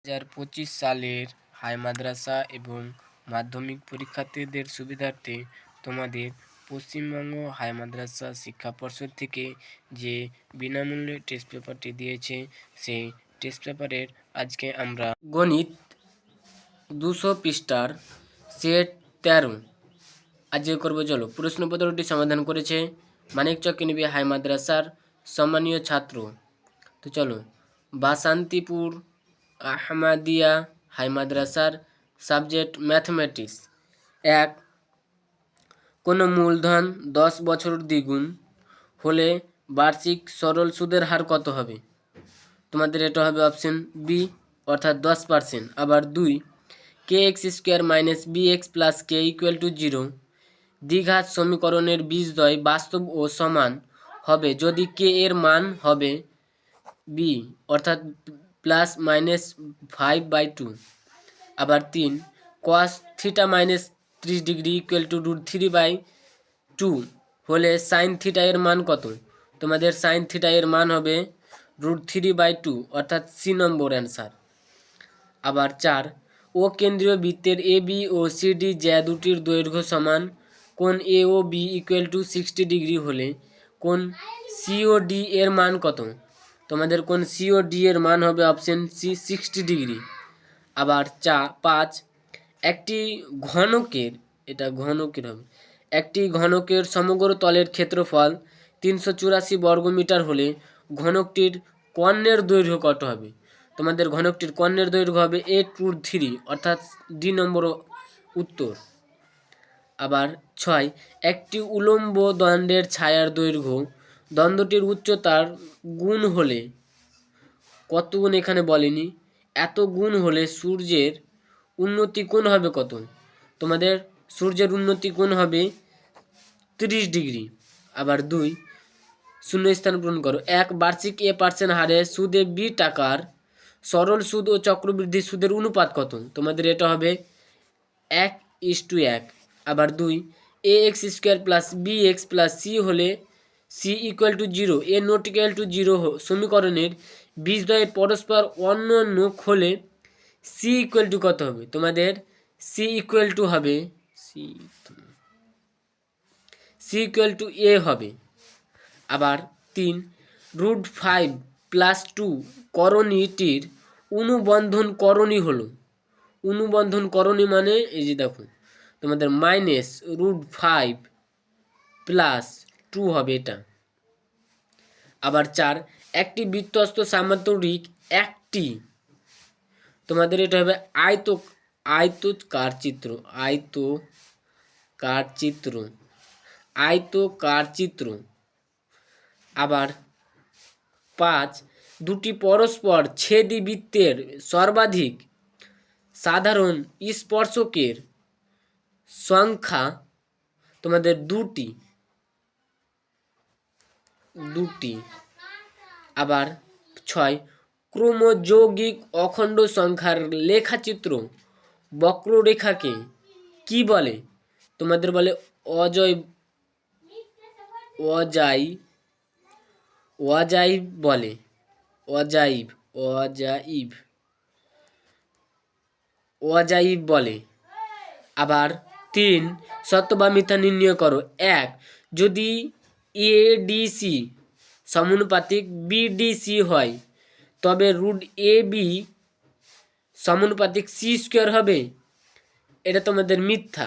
2025 সালের হাই মাদ্রাসা এবং মাধ্যমিক পরীক্ষার্থীদের সুবিধার্থে তোমাদের পশ্চিমবঙ্গ হাই মাদ্রাসা শিক্ষা পর্ষদ থেকে যে বিনামূল্যে টেস্ট পেপারটি দিয়েছে, সেই টেস্ট পেপারের আজকে আমরা গণিত 200 পৃষ্ঠার সেট 13 আজকে করবো। চলো, প্রশ্নপত্রটি সমাধান করেছে মানিকচক কেনিবি হাই মাদ্রাসার সম্মানীয় ছাত্র। তো চলো, বাসান্তিপুর আহমদিয়া হাই মাদ্রাসার সাবজেক্ট ম্যাথমেটিক্স। 1, কোনো মূলধন 10 বছর দ্বিগুণ হলে বার্ষিক সরল সুদের হার কত হবে? তোমাদের এটা হবে অপশন বি, অর্থাৎ 10%। আবার 2, kx² - bx + k = 0 দ্বিঘাত সমীকরণের বীজদ্বয় বাস্তব ও সমান হবে যদি k এর মান হবে বি, অর্থাৎ ±5/2। আবার 3, cos θ - 30 ডিগ্রি = √3/2 হলে sin θ এর মান কত? তোমাদের sin θ এর মান হবে √3/2, অর্থাৎ সি নম্বর অ্যান্সার। আবার 4, ও কেন্দ্রীয় বৃত্তের A B O C D জ্যা দুটির দৈর্ঘ্য সমান কোণ এ ও বি = 60 ডিগ্রি হলে কোণ সি ও ডি এর মান কত? তোমাদের কোণ সি ও ডি এর মান হবে অপশন সি, 60 ডিগ্রি। আবার 5, একটি ঘনকের, এটা ঘনকের হবে, একটি ঘনকের সমগ্র তলের ক্ষেত্রফল 384 বর্গমিটার হলে ঘনকটির কর্ণের দৈর্ঘ্য কত হবে? তোমাদের ঘনকটির কর্ণের দৈর্ঘ্য হবে 8√3, অর্থাৎ ডি নম্বর উত্তর। আবার 6, একটি উলম্ব দণ্ডের ছায়ার দৈর্ঘ্য দণ্ডটির উচ্চতার গুণ হলে কত গুণ এখানে বলেনি, এত গুণ হলে সূর্যের উন্নতি কোণ হবে কত? তোমাদের সূর্যের উন্নতি কোণ হবে 30 ডিগ্রি। আবার 2, শূন্যস্থান পূরণ করো। 1, বার্ষিক a% হারে সুদে বি টাকার সরল সুদ ও চক্রবৃদ্ধি সুদের অনুপাত কত? তোমাদের এটা হবে 1:1। আবার 2, ax² + bx + c হলে c = 0, a ≠ 0 সমীকরণের বীজদ্বয়ের পরস্পর অন্যন্য হলে c = কত হবে? তোমাদের c হবে a হবে। আবার 3, √5 + 2 করণীটির অনুবন্ধন করণী হলো, অনুবন্ধন করণী মানে এই যে দেখো, তোমাদের -√5 + 2 হবে এটা। আবার 4, একটি বৃত্তস্থ সামান্তরিক একটি, তোমাদের এটা হবে আয়তকার চিত্র। আবার 5, দুটি পরস্পর ছেদি বৃত্তের সর্বাধিক সাধারণ স্পর্শকের সংখ্যা তোমাদের 2টি। আবার 6, ক্রমযৌগিক অখণ্ড সংখ্যার লেখাচিত্র বক্ররেখাকে কি বলে? তোমাদের বলে অজাইব বলে, অজাইব বলে। আবার 3, সত্য বা মিথ্যা নির্ণয় করো। 1, যদি এডিসি সমানুপাতিক বিডিসি হয় তবে √AB সমানুপাতিক c² হবে, এটা তোমাদের মিথ্যা।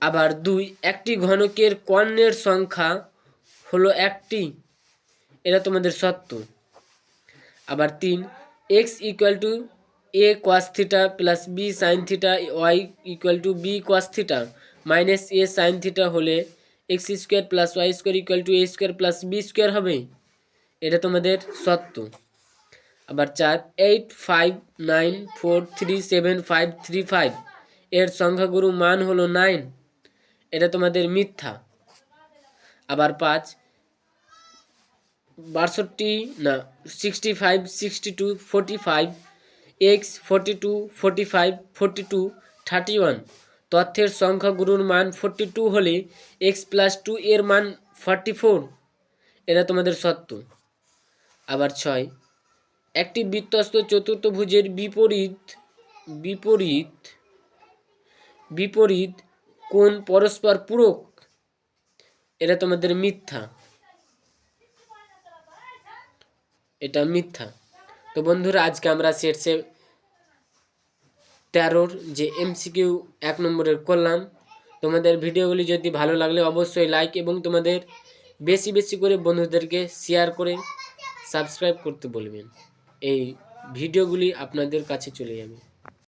আবার 2, একটি ঘনকের কর্ণের সংখ্যা হলো 1টি, এটা তোমাদের সত্য। আবার 3, x = a cos θ + b sin θ, y = b cos θ - a sin θ হলে x² + y² = a² + b² হবে, এটা তোমাদের সত্য। আবার 4, 8, 5, 9, 4, 3, 7, 5, 3, 5 এর সংখ্যাগুরু মান হলো 9, এটা তোমাদের মিথ্যা। আবার 5, 65, 62, 45, x 42, 45, 42, 31 তথ্যের সংখ্যাগুরুর মান 42 হলে x + 2 এর মান 44, এটা তোমাদের সত্য। আবার 6, একটি বৃত্তস্থ চতুর্থভুজের বিপরীত বিপরীত বিপরীত কোণ পরস্পর পূরক, এটা তোমাদের মিথ্যা, এটা মিথ্যা। তো বন্ধুরা আজকে আমরা সেট 13 যে এমসিকিউ 1 নম্বরের করলাম। তোমাদের ভিডিওগুলি যদি ভালো লাগলে অবশ্যই লাইক এবং তোমাদের বেশি বেশি করে বন্ধুদেরকে শেয়ার করে সাবস্ক্রাইব করতে বলবেন। এই ভিডিওগুলি আপনাদের কাছে চলে যাবে।